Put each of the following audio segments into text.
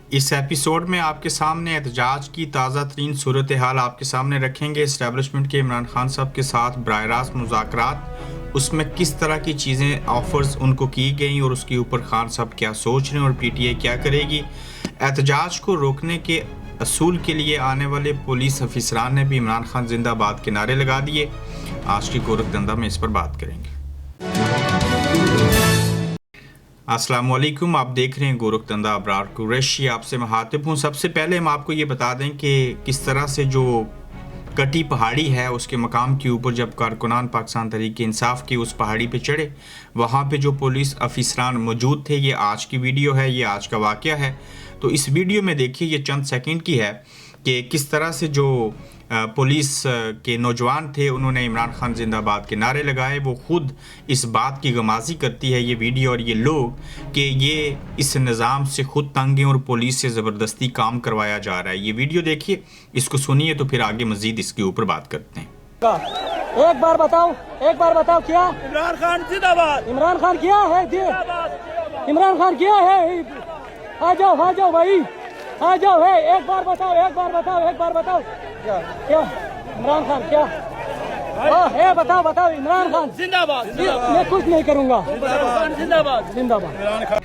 इस एपिसोड में आपके सामने एहतजाज की ताज़ा तरीन सूरत हाल आपके सामने रखेंगे। इस्टेब्लिशमेंट के इमरान खान साहब के साथ बराह रास्त मुज़ाकरात, उसमें किस तरह की चीज़ें ऑफर्स उनको की गई और उसके ऊपर खान साहब क्या सोच रहे हैं और पीटीआई क्या करेगी। एहतजाज को रोकने के असूल के लिए आने वाले पुलिस अफसरान ने भी इमरान खान जिंदाबाद के नारे लगा दिए। आज की गोरखधंधा में इस पर बात करेंगे। अस्सलाम वालेकुम, आप देख रहे हैं गोरखधंधा। अबरार कुरैशी आपसे मुखातिब हूँ। सबसे पहले हम आपको ये बता दें कि किस तरह से जो कटी पहाड़ी है उसके मकाम के ऊपर जब कारकुनान पाकिस्तान तहरीक इंसाफ की उस पहाड़ी पे चढ़े, वहाँ पे जो पुलिस अफसरान मौजूद थे। ये आज की वीडियो है, ये आज का वाक़या है। तो इस वीडियो में देखिए, ये चंद सेकंड की है कि किस तरह से जो पुलिस के नौजवान थे उन्होंने इमरान खान जिंदाबाद के नारे लगाए। वो खुद इस बात की गमाजी करती है ये वीडियो और ये लोग कि ये इस निज़ाम से खुद तंग हैं और पुलिस से ज़बरदस्ती काम करवाया जा रहा है। ये वीडियो देखिए, इसको सुनिए, तो फिर आगे मज़ीद इसके ऊपर बात करते हैं। एक बार बताओ क्या इमरान खान जिंदाबाद। इमरान खान क्या है इमरान खान क्या है? आ जाओ भाई, आ जाओ। है एक बार बताओ क्या इमरान खान क्या है? बताओ इमरान खान जिंदाबाद। मैं कुछ नहीं करूंगा। जिंदाबाद।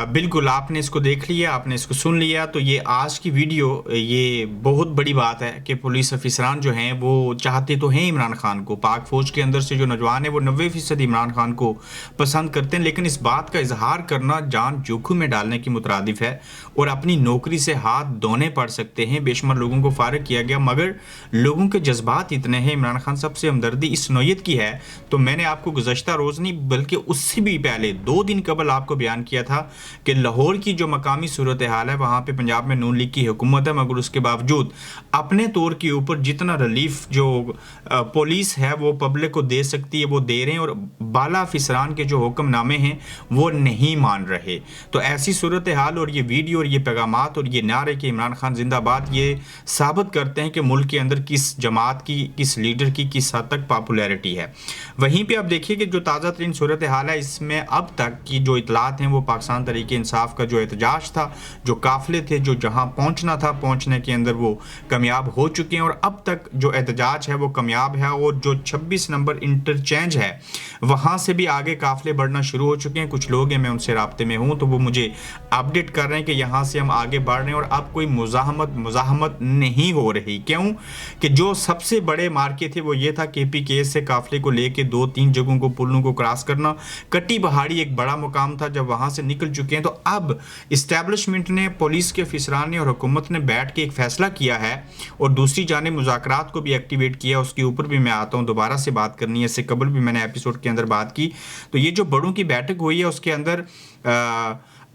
बिल्कुल, आपने इसको देख लिया, आपने इसको सुन लिया। तो ये आज की वीडियो, ये बहुत बड़ी बात है कि पुलिस अफसरान जो हैं वो चाहते तो हैं इमरान खान को। पाक फौज के अंदर से जो नौजवान है वो 90% इमरान खान को पसंद करते हैं, लेकिन इस बात का इजहार करना जान जोखिम में डालने की मुतरादिफ है और अपनी नौकरी से हाथ धोने पड़ सकते हैं। बेशुमार लोगों को फारिग किया गया, मगर लोगों के जज्बात इतने हैं। इमरान खान साहब से हमदर्दी इस नौयत की है। तो मैंने आपको गुज़श्ता रोज़ नहीं बल्कि उससे भी पहले 2 दिन कबल आपको बयान किया था कि लाहौर की जो मकामी सूरत हाल है, वहाँ पे पंजाब में नून लीग की हुकूमत है, मगर उसके बावजूद अपने तौर के ऊपर जितना रिलीफ जो पुलिस है वो पब्लिक को दे सकती है वो दे रहे हैं और बाला अफसरान के जो हुक्मनामे हैं वो नहीं मान रहे। तो ऐसी सूरत हाल और ये वीडियो और ये पैगामात और ये नारे कि इमरान खान जिंदाबाद, ये साबित करते हैं कि मुल्क के अंदर किस जमात की, किस लीडर की किस हद तक पॉपुलैरिटी है। वहीं पर आप देखिए कि जो ताज़ा तरीन सूरत हाल है, इसमें अब तक की जो इतलात हैं वो पाकिस्तान तहरीक इंसाफ का जो एहतजाज था, जो काफिले थे, जो जहां पहुंचना था पहुंचने के अंदर वो कामयाब हो चुके हैं और अब तक जो एहतजाज है वो कामयाब है। और जो 26 नंबर इंटरचेंज है वहां से भी आगे काफिले बढ़ना शुरू हो चुके हैं। कुछ लोग हैं, मैं उनसे राब्ते में हूं, तो वो मुझे अपडेट कर रहे हैं कि यहां से हम आगे बढ़ रहे हैं और अब कोई मुजाहमत नहीं हो रही। क्यों कि जो सबसे बड़े मार्के थे वो ये था KPK से काफिले को लेके 2-3 जगहों को, पुलों को क्रॉस करना। कटी पहाड़ी एक बड़ा मुकाम था, जब वहां से निकल चुके हैं तो अब इस्टेब्लिशमेंट ने, पुलिस के अफसरान ने और हुकूमत ने बैठ के एक फैसला किया है और दूसरी जानिब मुज़ाकरात को भी एक्टिवेट किया। उसके ऊपर भी मैं आता हूं, दोबारा से बात करनी है। इससे कबल भी मैंने एपिसोड के अंदर बात की। तो ये जो बड़ों की बैठक हुई है उसके अंदर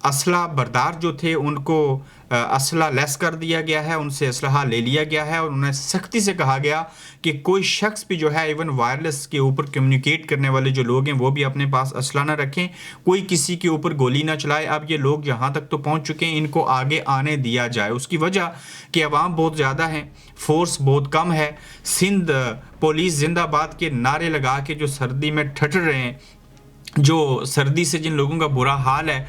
असला बरदार जो थे उनको असला लेस कर दिया गया है, उनसे असलहा ले लिया गया है और उन्हें सख्ती से कहा गया कि कोई शख्स भी जो है, इवन वायरलेस के ऊपर कम्युनिकेट करने वाले जो लोग हैं वो भी अपने पास असला ना रखें, कोई किसी के ऊपर गोली ना चलाए। अब ये लोग यहाँ तक तो पहुँच चुके हैं, इनको आगे आने दिया जाए। उसकी वजह कि अवाम बहुत ज़्यादा है, फोर्स बहुत कम है। सिंध पुलिस जिंदाबाद के नारे लगा के जो सर्दी में ठठर रहे हैं, जो सर्दी से जिन लोगों का बुरा हाल है,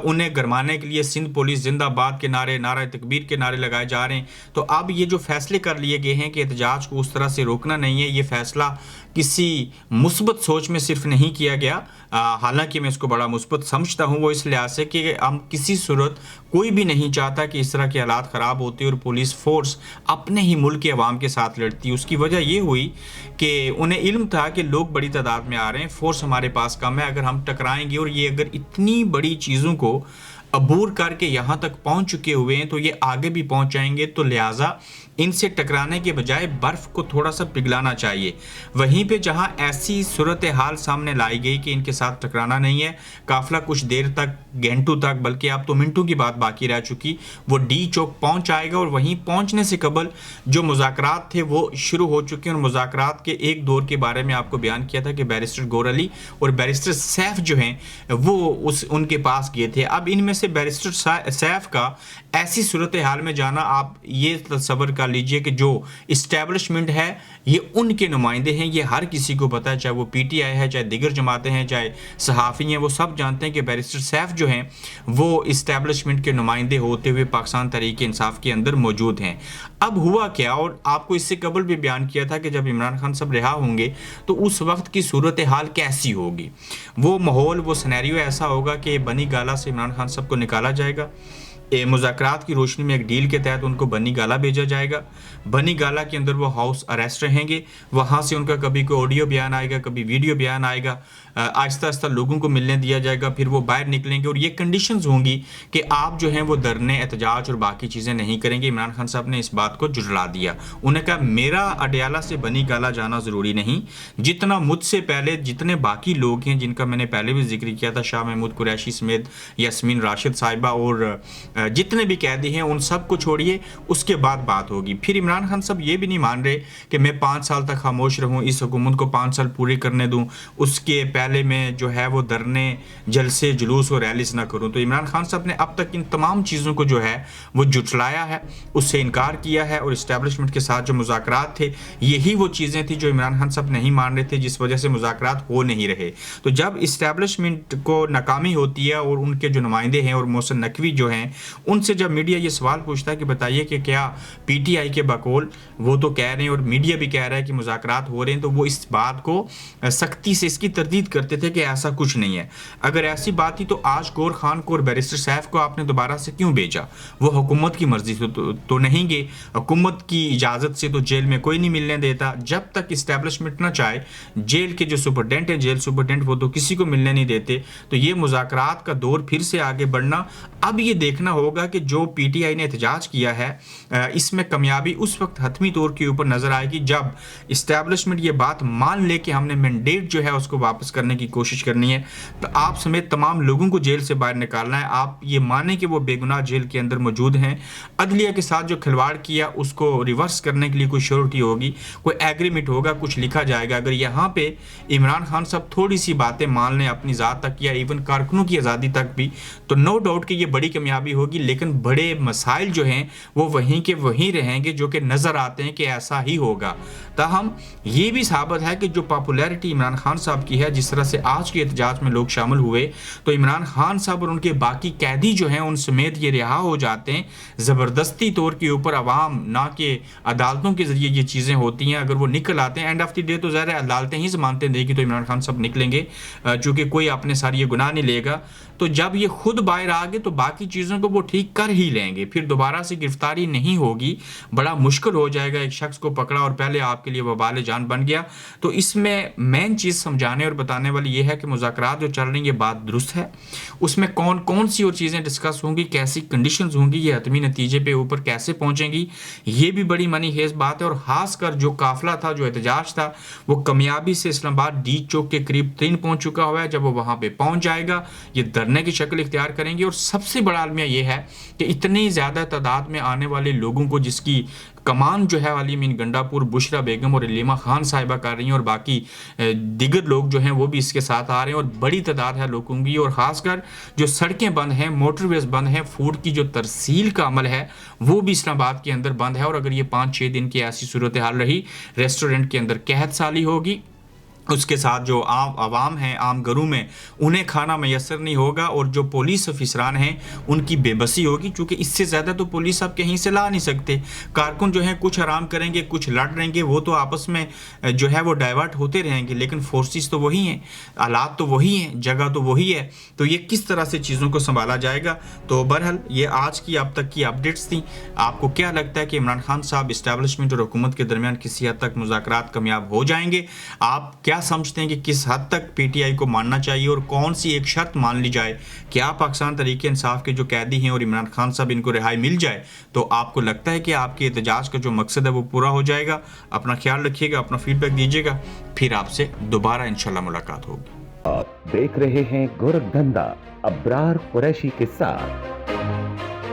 उन्हें गरमाने के लिए सिंध पुलिस जिंदाबाद के नारे, नारा तकबीर के नारे लगाए जा रहे हैं। तो अब ये जो फैसले कर लिए गए हैं कि एहतजाज को उस तरह से रोकना नहीं है, ये फैसला किसी मुस्बत सोच में सिर्फ नहीं किया गया, हालांकि मैं इसको बड़ा मुस्बत समझता हूँ। वो इस लिहाज से कि हम किसी सूरत कोई भी नहीं चाहता कि इस तरह के हालात ख़राब होते और पुलिस फोर्स अपने ही मुल्क के अवाम के साथ लड़ती। उसकी वजह ये हुई कि उन्हें इल्म था कि लोग बड़ी तादाद में आ रहे हैं, फोर्स हमारे पास कम है, अगर हम टकराएंगे और ये अगर इतनी बड़ी चीज़ों को अबूर करके यहाँ तक पहुँच चुके हुए हैं तो ये आगे भी पहुँच जाएंगे। तो लिहाजा इनसे टकराने के बजाय बर्फ़ को थोड़ा सा पिघलाना चाहिए। वहीं पे जहाँ ऐसी सूरत हाल सामने लाई गई कि इनके साथ टकराना नहीं है, काफ़िला कुछ देर तक, घंटों तक, बल्कि अब तो मिनटों की बात बाकी रह चुकी, वो D चौक पहुँच आएगा और वहीं पहुँचने से कबल जो मुज़ाकरात थे वो शुरू हो चुके हैं। और मुज़ाकरात के एक दौर के बारे में आपको बयान किया था कि बैरिस्टर गौर अली और बैरिस्टर सैफ जो हैं वो उनके पास गए थे। अब इनमें से से बैरिस्टर सैफ का ऐसी सूरत हाल में जाना, आप ये तसव्वुर कर लीजिए कि जो इस्टेब्लिशमेंट है ये उनके नुमाइंदे हैं, ये हर किसी को पता है, चाहे वो पीटीआई है, चाहे दिगर जमातें हैं, चाहे सहाफ़ी हैं, वो सब जानते हैं कि बैरिस्टर सैफ जो हैं वो इस्टेब्लिशमेंट के नुमाइंदे होते हुए पाकिस्तान तहरीक इंसाफ के अंदर मौजूद हैं। अब हुआ क्या, और आपको इससे कबल भी बयान किया था कि जब इमरान खान साहब रिहा होंगे तो उस वक्त की सूरत हाल कैसी होगी। वो माहौल, वो सिनेरियो ऐसा होगा कि बनी गाला से इमरान खान साहब को निकाला जाएगा, मुज़ाकरात की रोशनी में एक डील के तहत उनको बनी गाला भेजा जाएगा। बनी गाला के अंदर वो हाउस अरेस्ट रहेंगे, वहाँ से उनका कभी कोई ऑडियो बयान आएगा, कभी वीडियो बयान आएगा, आहिस्ता आहिस्ता लोगों को मिलने दिया जाएगा, फिर वो बाहर निकलेंगे और ये कंडीशंस होंगी कि आप जो हैं वो धरने, एहतजाज और बाकी चीज़ें नहीं करेंगे। इमरान खान साहब ने इस बात को जुटला दिया। उन्हें कहा मेरा अडयाला से बनी गाला जाना ज़रूरी नहीं, जितना मुझसे पहले जितने बाकी लोग हैं जिनका मैंने पहले भी जिक्र किया था, शाह महमूद कुरैशी समेत यास्मीन राशिद साहिबा और जितने भी कैदी हैं उन सब को छोड़िए, उसके बाद बात होगी। फिर इमरान खान साहब ये भी नहीं मान रहे कि मैं 5 साल तक खामोश रहूं, इस हुकूमत को 5 साल पूरे करने दूं, उसके पहले मैं जो है वो धरने, जलसे, जुलूस और रैलीज ना करूं। तो इमरान खान साहब ने अब तक इन तमाम चीज़ों को जो है वो जुटलाया है, उससे इनकार किया है, और इस्टेब्लिशमेंट के साथ जो मुज़ाकरात थे यही वो चीज़ें थी जो इमरान खान साहब नहीं मान रहे थे, जिस वजह से मुज़ाकरात हो नहीं रहे। तो जब इस्टेब्लिशमेंट को नाकामी होती है और उनके जो नुमाइंदे हैं और मोहसिन नकवी जो हैं उनसे जब मीडिया ये सवाल पूछता है कि बताइए कि क्या पीटीआई के बकौल वो तो कह रहे हैं और मीडिया भी कह रहा है कि मुज़ाकरात हो रहे हैं, तो वो इस बात को सख्ती से इसकी तरदीद करते थे कि ऐसा कुछ नहीं है। अगर ऐसी बात थी तो आज गौर खान को और बैरिस्टर सैफ को आपने दोबारा से क्यों भेजा? वो हुकूमत की मर्जी से तो नहीं गए, हुकूमत की इजाज़त से तो जेल में कोई नहीं मिलने देता। जब तक इस्टेब्लिशमेंट ना चाहे, जेल के जो सुपरटेंडेंट है, जेल सुपरटेंडेंट, वो तो किसी को मिलने नहीं देते। तो ये मुज़ाकरात का दौर फिर से आगे बढ़ना, अब ये देखना होगा कि जो पीटीआई ने एहतजाज किया है इसमें कामयाबी उस वक्त हतमी तौर के ऊपर नजर आएगी जब इस्टेब्लिशमेंट ये बात मान ले कि हमने मैंडेट जो है उसको वापस करने की कोशिश करनी है। तो आप समेत तमाम लोगों को जेल से बाहर निकालना है। आप ये माने कि वो बेगुनाह जेल के अंदर मौजूद हैं। अदलिया के साथ जो खिलवाड़ किया उसको रिवर्स करने के लिए कोई श्योरिटी होगी, कोई एग्रीमेंट होगा, कुछ लिखा जाएगा। अगर यहाँ पे इमरान खान साहब थोड़ी सी बातें मान लें अपनी ज़ात तक या इवन कारकुनों की आज़ादी तक भी, तो नो डाउट कि ये बड़ी कामयाबी होगी। लेकिन बड़े मसाइल जो हैं वो वहीं के वहीं रहेंगे जो कि नज़र आते हैं कि ऐसा ही होगा। ताहम ये भी साबित है कि जो पॉपुलैरिटी इमरान खान साहब की है, जिस तरह से आज के एहतजाज में लोग शामिल हुए, तो इमरान खान साहब और उनके बाकी कैदी जो हैं उन समेत ये रिहा हो जाते हैं ज़बरदस्ती तौर के ऊपर। अवाम ना कि अदालतों के ज़रिए ये चीज़ें होती हैं, अगर वो निकल आते हैं एंड ऑफ द डे तो ज़ाहिर है अदालतें ही ज़मानतें देगी, तो इमरान खान साहब निकलेंगे चूँकि कोई अपने सार ये गुनाह नहीं लेगा। तो जब ये खुद बाहर आ गए तो बाकी चीज़ों को वो ठीक कर ही लेंगे, फिर दोबारा से गिरफ्तारी नहीं होगी। बड़ा मुश्किल हो जाएगा, एक शख्स को पकड़ा और पहले आपके लिए वबाल जान बन गया। तो इसमें मेन चीज़ समझाने और बताने वाली ये है कि मुज़ाकरात जो चल रही हैं ये बात दुरुस्त है, उसमें कौन कौन सी और चीज़ें डिस्कस होंगी, कैसी कंडीशंस होंगी, ये हतमी नतीजे पे ऊपर कैसे पहुँचेंगी, ये भी बड़ी मनी हेज़ बात है। और ख़ासकर जो काफ़िला था, जो एहतजाज था, वो कामयाबी से इस्लामाबाद डी चौक के करीब तरीन पहुँच चुका हुआ है। जब वो वहाँ पर पहुँच जाएगा ये धरने की शक्ल इख्तियार करेंगे। और सबसे बड़ा अलमिया ये है कि इतनी ज़्यादा तादाद में आने वाले लोगों को, जिसकी कमान जो है वाली मीन गंडापुर, बुशरा बेगम और इलीमा खान साहिबा कर रही हैं और बाकी दिगर लोग जो हैं वो भी इसके साथ आ रहे हैं और बड़ी तादाद है लोगों की। और ख़ासकर जो सड़कें बंद हैं, मोटरवेज बंद हैं, फूड की जो तरसील का अमल है वो भी इस्लामाबाद के अंदर बंद है। और अगर ये 5-6 दिन की ऐसी सूरत हाल रही, रेस्टोरेंट के अंदर कहत साली होगी, उसके साथ जो आवाम हैं आम घरों में उन्हें खाना मैसर नहीं होगा, और जो पुलिस अफसरान हैं उनकी बेबसी होगी, क्योंकि इससे ज़्यादा तो पुलिस अब कहीं से ला नहीं सकते। कारकुन जो हैं कुछ आराम करेंगे, कुछ लड़ रहेंगे, वो तो आपस में जो है वो डाइवर्ट होते रहेंगे, लेकिन फोर्सेस तो वही हैं, आलात तो वही हैं, जगह तो वही है। तो ये किस तरह से चीज़ों को संभाला जाएगा। तो बहरहाल ये आज की अब तक की अपडेट्स थी। आपको क्या लगता है कि इमरान खान साहब इस्टेब्लिशमेंट और हुकूमत के दरमियान किसी हद तक मुज़ाकरात कामयाब हो जाएंगे? आप क्या समझते हैं कि किस हद तक पीटीआई को मानना चाहिए और कौन सी एक शर्त मान ली जाए? क्या पाकिस्तान तहरीक इंसाफ के जो कैदी हैं और इमरान खान साहब इनको रिहाई मिल जाए तो आपको लगता है कि आपके एहतजाज का जो मकसद है वो पूरा हो जाएगा? अपना ख्याल रखिएगा, अपना फीडबैक दीजिएगा, फिर आपसे दोबारा इंशाल्लाह मुलाकात होगी। आप देख रहे हैं गोरखधंधा अब्रार कुरैशी के साथ।